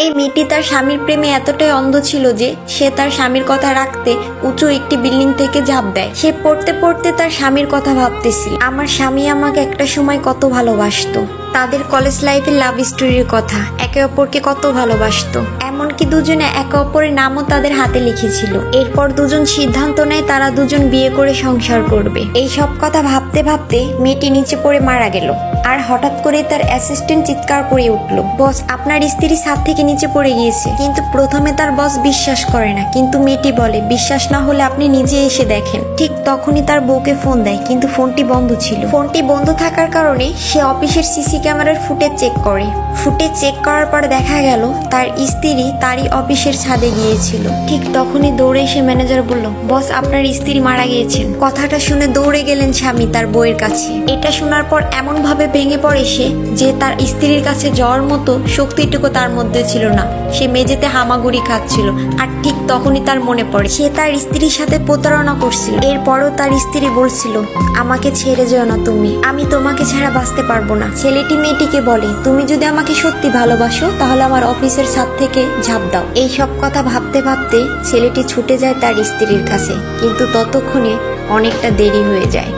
এই মেয়েটি তার স্বামীর প্রেমে এতটাই অন্ধ ছিল যে সে তার স্বামীর কথা রাখতে উঁচু একটি বিল্ডিং থেকে ঝাঁপ দেয়। সে পড়তে পড়তে তার স্বামীর কথা ভাবতেছিল। আমার স্বামী আমাকে একটা সময় কত ভালোবাসতো। তাদের কলেজ লাইফের লাভ স্টোরির কথা, একে অপরকে কত ভালোবাসতো, এমনকি দুজনে একে অপরের নামও তাদের হাতে লিখেছিল। এরপর দুজন সিদ্ধান্ত নেয় তারা দুজন বিয়ে করে সংসার করবে। এই সব কথা ভাবতে ভাবতে মেয়েটি নিচে পড়ে মারা গেল। আর হঠাৎ করে তার অ্যাসিস্ট্যান্ট চিৎকার করে উঠল, বস আপনার স্ত্রী ছাদ থেকে নিচে পড়ে গিয়েছে। কিন্তু প্রথমে তার বস বিশ্বাস করে না, কিন্তু মেয়েটি বলে বিশ্বাস না হলে আপনি নিজে এসে দেখেন। ঠিক তখনই তার বউকে ফোন দেয়, কিন্তু ফোনটি বন্ধ ছিল। ফোনটি বন্ধ থাকার কারণে সে অফিসের সিসি ক্যামেরার ফুটেজ চেক করে। ফুটেজ চেক করার পর দেখা গেল তার স্ত্রী তারই অফিসের ছাদে গিয়েছিল। ঠিক তখনই দৌড়ে এসে ম্যানেজার বলল, বস আপনার স্ত্রী মারা গিয়েছেন। কথাটা শুনে দৌড়ে গেলেন স্বামী তার বউয়ের কাছে। এটা শোনার পর এমন ভাবে ভেঙে পড়ে সে যে তার স্ত্রীর কাছে যাওয়ার মতো শক্তিটুকু তার মধ্যে ছিল না। সে মেঝেতে হামাগুড়ি খাচ্ছিল। আর ঠিক তখনই তার মনে পড়ে সে তার স্ত্রীর সাথে প্রতারণা করছিল। এরপরও তার স্ত্রী বলছিল, আমাকে ছেড়ে যেও না তুমি, আমি তোমাকে ছাড়া বাঁচতে পারবো না। ছেলেটি মেয়েটিকে বলে, তুমি যদি আমাকে সত্যি ভালোবাসো তাহলে আমার অফিসের ছাদ থেকে ঝাঁপ দাও। এই সব কথা ভাবতে ভাবতে ছেলেটি ছুটে যায় তার স্ত্রীর কাছে, কিন্তু ততক্ষণে অনেকটা দেরি হয়ে যায়।